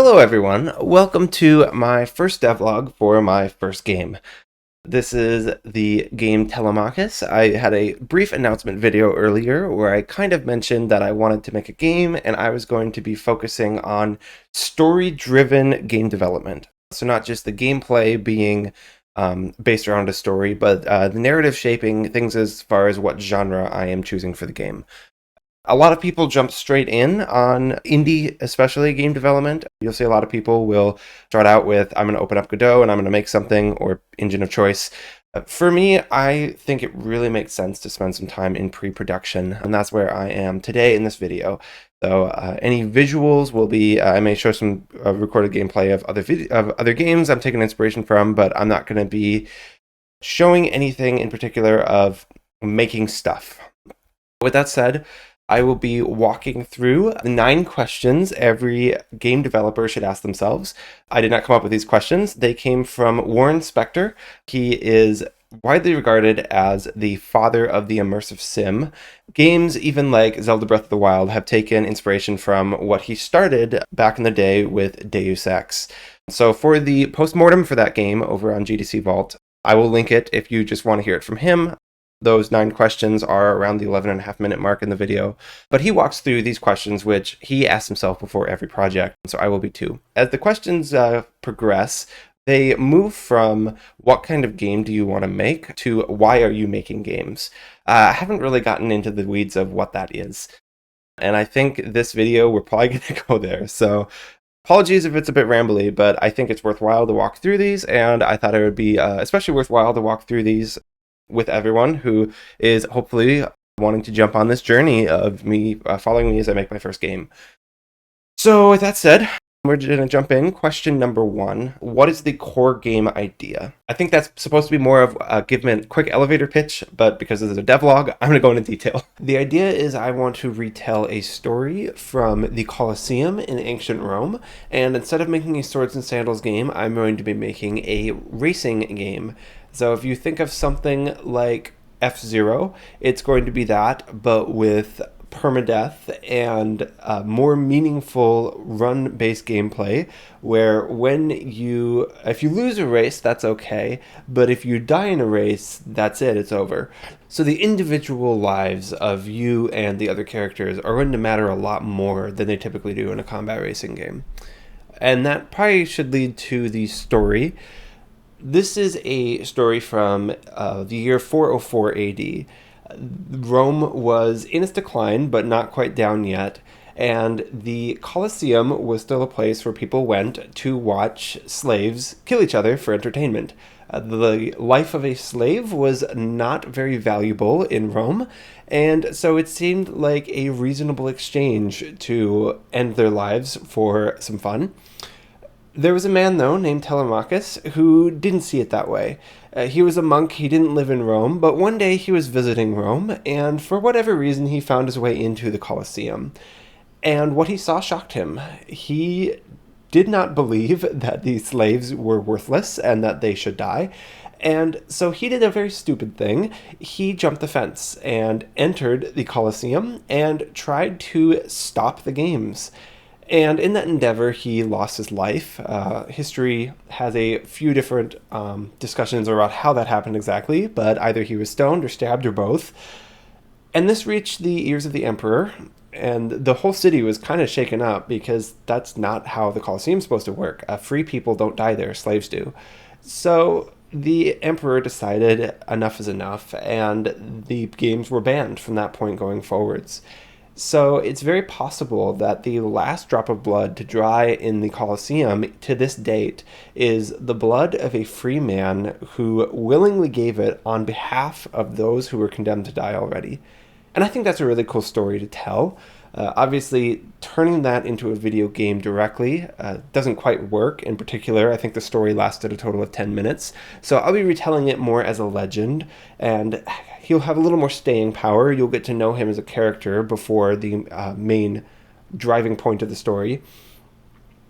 Hello everyone, welcome to my first devlog for my first game. This is the game Telemachus. I had a brief announcement video earlier where I kind of mentioned that I wanted to make a game and I was going to be focusing on story-driven game development. So not just the gameplay being based around a story, but the narrative shaping things as far as what genre I am choosing for the game. A lot of people jump straight in on indie, especially game development. You'll see a lot of people will start out with, I'm going to open up Godot and I'm going to make something, or engine of choice. For me, I think it really makes sense to spend some time in pre-production, and that's where I am today in this video. So any visuals will be, I may show some recorded gameplay of other games I'm taking inspiration from, but I'm not going to be showing anything in particular of making stuff. With that said, I will be walking through the 9 questions every game developer should ask themselves. I did not come up with these questions. They came from Warren Spector. He is widely regarded as the father of the immersive sim. Games, even like Zelda Breath of the Wild, have taken inspiration from what he started back in the day with Deus Ex. So for the postmortem for that game over on GDC Vault, I will link it if you just want to hear it from him. Those 9 questions are around the 11.5-minute mark in the video, but he walks through these questions which he asks himself before every project, so I will be too. As the questions progress, they move from what kind of game do you want to make to why are you making games. I haven't really gotten into the weeds of what that is, and I think this video we're probably going to go there, so apologies if it's a bit rambly, but I think it's worthwhile to walk through these, and I thought it would be especially worthwhile to walk through these with everyone who is hopefully wanting to jump on this journey of me following me as I make my first game. So with that said, we're going to jump in. Question number 1. What is the core game idea? I think that's supposed to be more of a give me a quick elevator pitch, but because this is a devlog, I'm going to go into detail. The idea is I want to retell a story from the Coliseum in ancient Rome, and instead of making a swords and sandals game, I'm going to be making a racing game. So if you think of something like F-Zero, it's going to be that, but with permadeath and more meaningful run-based gameplay, where if you lose a race, that's okay, but if you die in a race, that's it, it's over. So the individual lives of you and the other characters are going to matter a lot more than they typically do in a combat racing game. And that probably should lead to the story. This is a story from the year 404 AD. Rome was in its decline, but not quite down yet, and the Coliseum was still a place where people went to watch slaves kill each other for entertainment. The life of a slave was not very valuable in Rome, and so it seemed like a reasonable exchange to end their lives for some fun. There was a man, though, named Telemachus, who didn't see it that way. He was a monk, he didn't live in Rome, but one day he was visiting Rome, and for whatever reason he found his way into the Colosseum. And what he saw shocked him. He did not believe that these slaves were worthless and that they should die, and so he did a very stupid thing. He jumped the fence and entered the Colosseum and tried to stop the games. And in that endeavor, he lost his life. History has a few different discussions about how that happened exactly, but either he was stoned or stabbed or both. And this reached the ears of the emperor, and the whole city was kind of shaken up because that's not how the Colosseum is supposed to work. Free people don't die there, slaves do. So the emperor decided enough is enough, and the games were banned from that point going forwards. So it's very possible that the last drop of blood to dry in the Colosseum to this date is the blood of a free man who willingly gave it on behalf of those who were condemned to die already. And I think that's a really cool story to tell. Obviously, turning that into a video game directly doesn't quite work. In particular, I think the story lasted a total of 10 minutes. So I'll be retelling it more as a legend, and he'll have a little more staying power. You'll get to know him as a character before the main driving point of the story.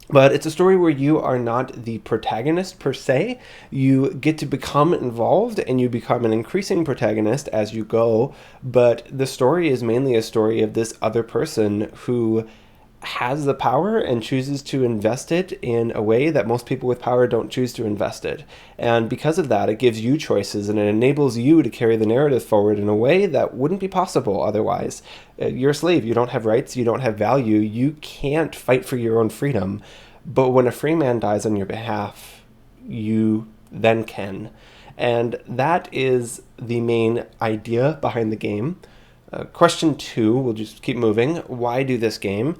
But it's a story where you are not the protagonist per se. You get to become involved and you become an increasing protagonist as you go. But the story is mainly a story of this other person who has the power and chooses to invest it in a way that most people with power don't choose to invest it. And because of that, it gives you choices and it enables you to carry the narrative forward in a way that wouldn't be possible otherwise. You're a slave. You don't have rights. You don't have value. You can't fight for your own freedom. But when a free man dies on your behalf, you then can. And that is the main idea behind the game. Question 2, we'll just keep moving. Why do this game?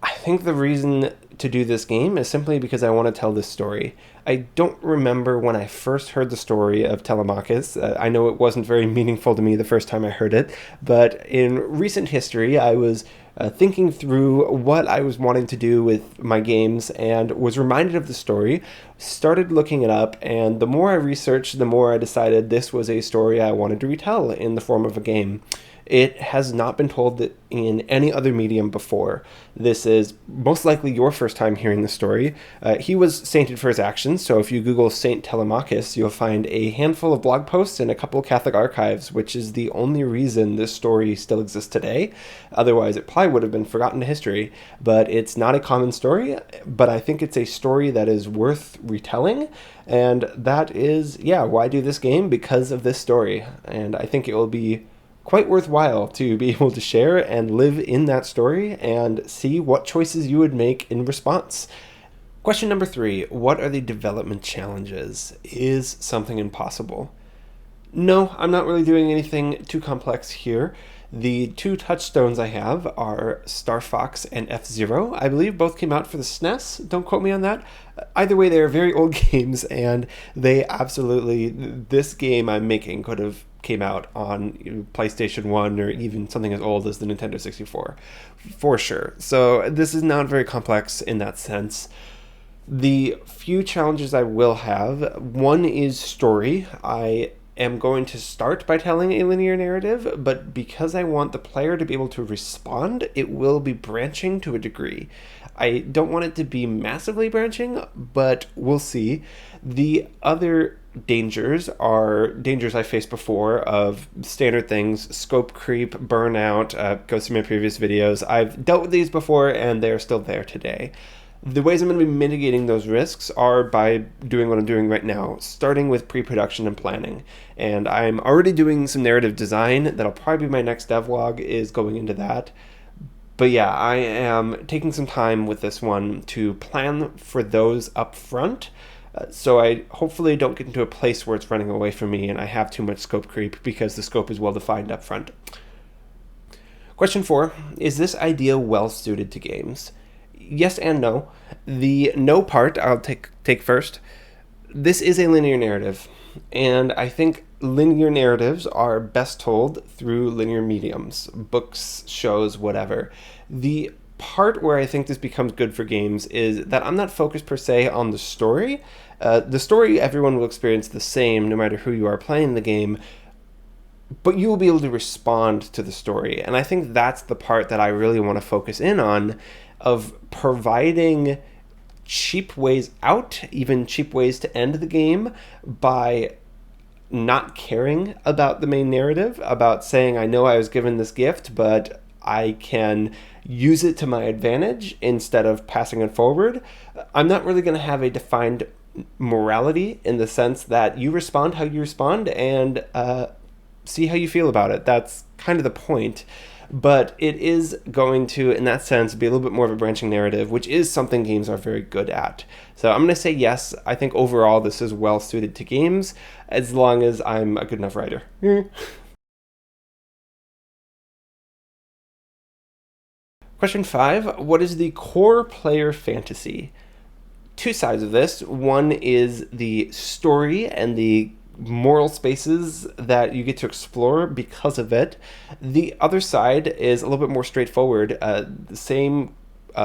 I think the reason to do this game is simply because I want to tell this story. I don't remember when I first heard the story of Telemachus. I know it wasn't very meaningful to me the first time I heard it, but in recent history, I was thinking through what I was wanting to do with my games and was reminded of the story, started looking it up, and the more I researched, the more I decided this was a story I wanted to retell in the form of a game. It has not been told in any other medium before. This is most likely your first time hearing the story. He was sainted for his actions, so if you Google Saint Telemachus, you'll find a handful of blog posts and a couple of Catholic archives, which is the only reason this story still exists today. Otherwise, it probably would have been forgotten to history. But it's not a common story, but I think it's a story that is worth retelling. And that is, why do this game? Because of this story. And I think it will be quite worthwhile to be able to share and live in that story and see what choices you would make in response. Question number 3, what are the development challenges? Is something impossible? No, I'm not really doing anything too complex here. The 2 touchstones I have are Star Fox and F-Zero. I believe both came out for the SNES. Don't quote me on that. Either way, they're very old games, and they absolutely, this game I'm making could have came out on PlayStation 1 or even something as old as the Nintendo 64, for sure. So this is not very complex in that sense. The few challenges I will have, one is story. I am going to start by telling a linear narrative, but because I want the player to be able to respond, it will be branching to a degree. I don't want it to be massively branching, but we'll see. The other dangers are dangers I faced before of standard things, scope creep, burnout, goes through my previous videos. I've dealt with these before and they're still there today. The ways I'm going to be mitigating those risks are by doing what I'm doing right now, starting with pre-production and planning. And I'm already doing some narrative design. That'll probably be my next devlog, is going into that. But yeah, I am taking some time with this one to plan for those up front, so I hopefully don't get into a place where it's running away from me and I have too much scope creep because the scope is well defined up front. Question 4, is this idea well suited to games? Yes and no. The no part I'll take first. This is a linear narrative, and I think linear narratives are best told through linear mediums, books, shows, whatever. The part where I think this becomes good for games is that I'm not focused per se on the story. The story everyone will experience the same no matter who you are playing the game, but you will be able to respond to the story. And I think that's the part that I really want to focus in on, of providing cheap ways out, even cheap ways to end the game by not caring about the main narrative, about saying, I know I was given this gift, but I can use it to my advantage instead of passing it forward. I'm not really going to have a defined morality in the sense that you respond how you respond and see how you feel about it. That's kind of the point. But it is going to, in that sense, be a little bit more of a branching narrative, which is something games are very good at. So I'm going to say yes. I think overall this is well suited to games, as long as I'm a good enough writer. Question 5, what is the core player fantasy? 2 sides of this. One is the story and the moral spaces that you get to explore because of it. The other side is a little bit more straightforward. The same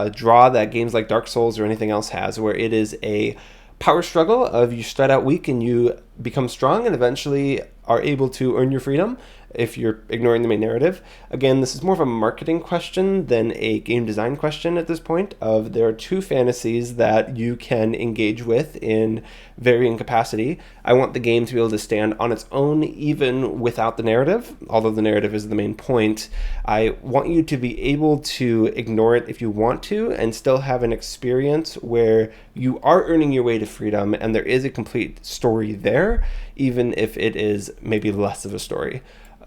draw that games like Dark Souls or anything else has, where it is a power struggle of you start out weak and you become strong and eventually are able to earn your freedom. if you're ignoring the main narrative. Again, this is more of a marketing question than a game design question at this point. There are two fantasies that you can engage with in varying capacity. I want the game to be able to stand on its own even without the narrative, although the narrative is the main point. I want you to be able to ignore it if you want to and still have an experience where you are earning your way to freedom and there is a complete story there, even if it is maybe less of a story.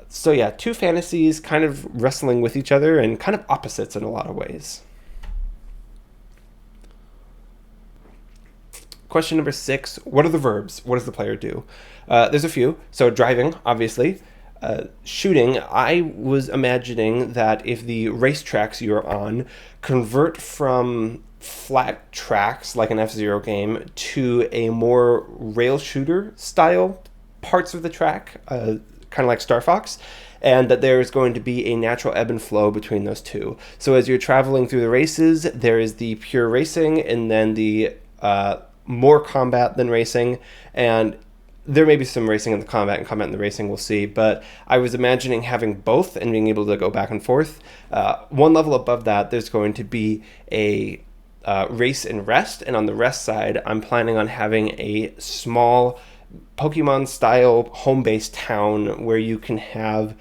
So yeah, two fantasies kind of wrestling with each other and kind of opposites in a lot of ways. Question number 6, what are the verbs? What does the player do? There's a few. So driving, obviously. Shooting, I was imagining that if the racetracks you're on convert from flat tracks like an F-Zero game to a more rail shooter style parts of the track, kind of like Star Fox, and that there is going to be a natural ebb and flow between those two. So as you're traveling through the races, there is the pure racing and then the more combat than racing, and there may be some racing in the combat and combat in the racing, we'll see, but I was imagining having both and being able to go back and forth. One level above that, there's going to be a race and rest, and on the rest side, I'm planning on having a small Pokemon-style home-based town where you can have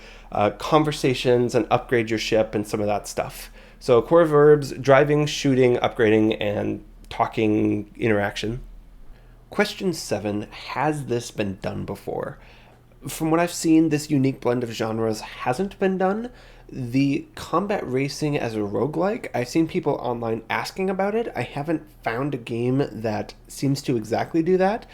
conversations and upgrade your ship and some of that stuff. So core verbs, driving, shooting, upgrading, and talking interaction. Question 7, has this been done before? From what I've seen, this unique blend of genres hasn't been done. The combat racing as a roguelike, I've seen people online asking about it. I haven't found a game that seems to exactly do that.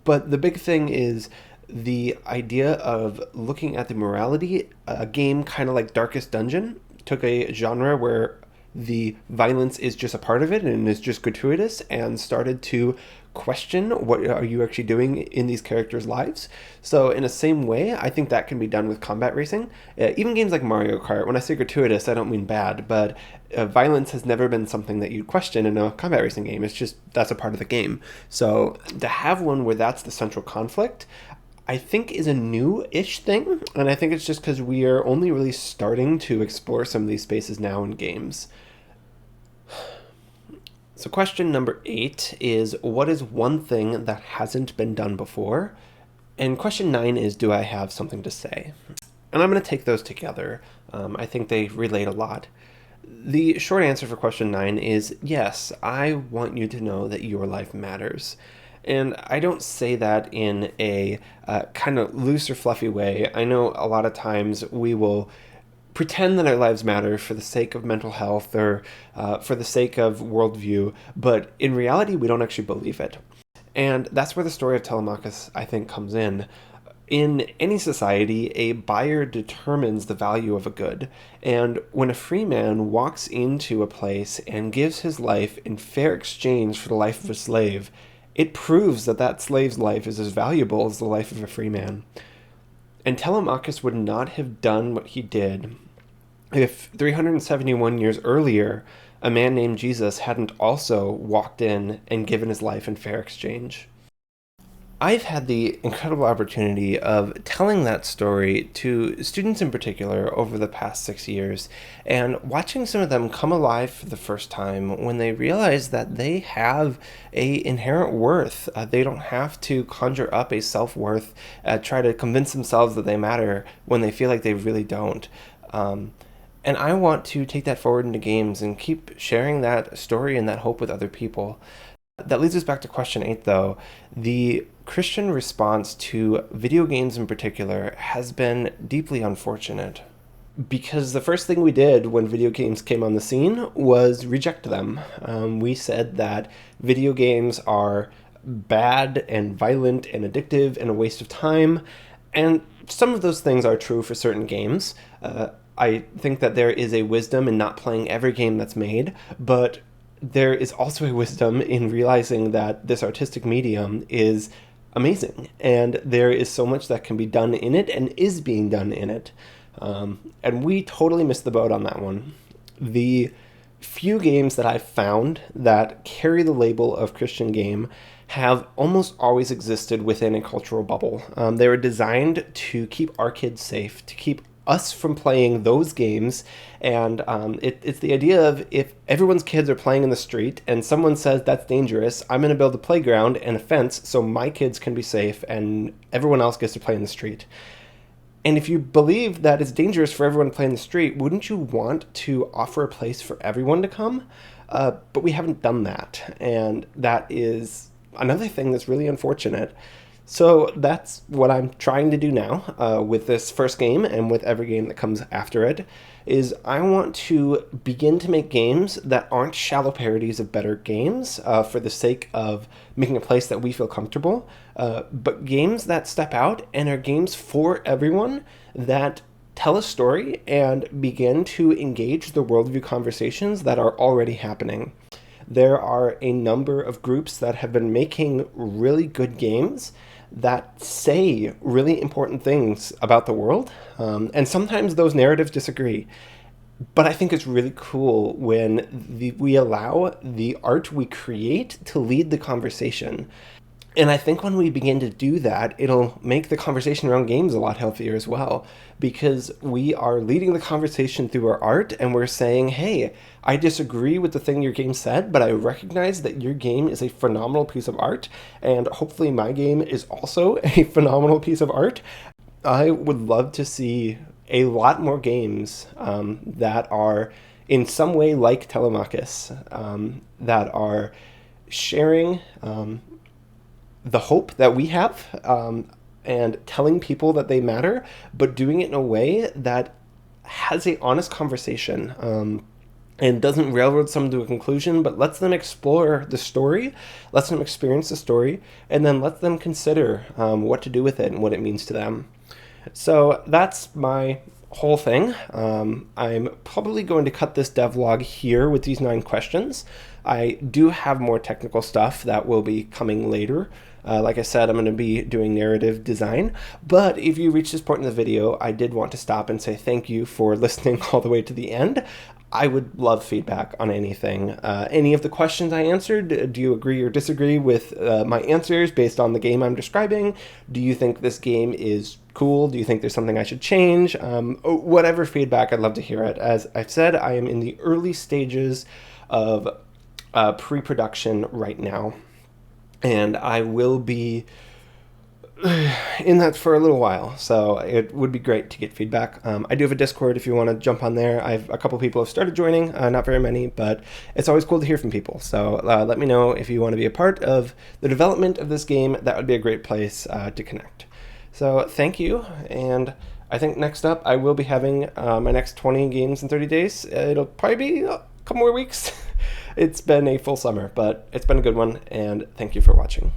But the big thing is the idea of looking at the morality. A game kind of like Darkest Dungeon took a genre where the violence is just a part of it and is just gratuitous and started to question what are you actually doing in these characters' lives. So in the same way, I think that can be done with combat racing. Even games like Mario Kart, when I say gratuitous, I don't mean bad, but violence has never been something that you question in a combat racing game. It's just, that's a part of the game. So to have one where that's the central conflict, I think is a new-ish thing, and I think it's just because we are only really starting to explore some of these spaces now in games. So question number 8 is, what is one thing that hasn't been done before? And question 9 is, do I have something to say? And I'm going to take those together. I think they relate a lot. The short answer for question 9 is, yes, I want you to know that your life matters. And I don't say that in a kind of loose or fluffy way. I know a lot of times we will pretend that our lives matter for the sake of mental health or for the sake of worldview, but in reality, we don't actually believe it. And that's where the story of Telemachus, I think, comes in. In any society, a buyer determines the value of a good. And when a free man walks into a place and gives his life in fair exchange for the life of a slave, it proves that that slave's life is as valuable as the life of a free man. And Telemachus would not have done what he did if 371 years earlier, a man named Jesus hadn't also walked in and given his life in fair exchange. I've had the incredible opportunity of telling that story to students in particular over the past 6 years, and watching some of them come alive for the first time when they realize that they have a inherent worth. They don't have to conjure up a self-worth, try to convince themselves that they matter when they feel like they really don't. And I want to take that forward into games and keep sharing that story and that hope with other people. That leads us back to question 8, though. The Christian response to video games in particular has been deeply unfortunate. Because the first thing we did when video games came on the scene was reject them. We said that video games are bad and violent and addictive and a waste of time. And some of those things are true for certain games. I think that there is a wisdom in not playing every game that's made, but there is also a wisdom in realizing that this artistic medium is amazing, and there is so much that can be done in it and is being done in it. And we totally missed the boat on that one. The few games that I've found that carry the label of Christian game have almost always existed within a cultural bubble. They were designed to keep our kids safe, to keep us from playing those games. And it's the idea of, if everyone's kids are playing in the street and someone says that's dangerous, I'm going to build a playground and a fence so my kids can be safe and everyone else gets to play in the street. And if you believe that it's dangerous for everyone to play in the street, wouldn't you want to offer a place for everyone to come? But we haven't done that. And that is another thing that's really unfortunate. So that's what I'm trying to do now with this first game and with every game that comes after it, is I want to begin to make games that aren't shallow parodies of better games for the sake of making a place that we feel comfortable, but games that step out and are games for everyone, that tell a story and begin to engage the worldview conversations that are already happening. There are a number of groups that have been making really good games that say really important things about the world, and sometimes those narratives disagree. But I think it's really cool when we allow the art we create to lead the conversation. And I think when we begin to do that, it'll make the conversation around games a lot healthier as well, because we are leading the conversation through our art, and we're saying, hey, I disagree with the thing your game said, but I recognize that your game is a phenomenal piece of art, and hopefully my game is also a phenomenal piece of art. I would love to see a lot more games that are in some way like Telemachus, that are sharing the hope that we have, and telling people that they matter, but doing it in a way that has a honest conversation, and doesn't railroad someone to a conclusion, but lets them explore the story, lets them experience the story, and then lets them consider what to do with it and what it means to them. So that's my whole thing. I'm probably going to cut this devlog here with these 9 questions. I do have more technical stuff that will be coming later. Like I said, I'm going to be doing narrative design, but if you reach this point in the video, I did want to stop and say thank you for listening all the way to the end. I would love feedback on anything. Any of the questions I answered, do you agree or disagree with my answers based on the game I'm describing? Do you think this game is cool? Do you think there's something I should change? Whatever feedback, I'd love to hear it. As I've said, I am in the early stages of pre-production right now, and I will be in that for a little while, so it would be great to get feedback. I do have a Discord if you want to jump on there. I've a couple people have started joining, not very many, but it's always cool to hear from people. So let me know if you want to be a part of the development of this game. That would be a great place to connect. So thank you, and I think next up I will be having my next 20 games in 30 days. It'll probably be a couple more weeks. It's been a full summer, but it's been a good one, and thank you for watching.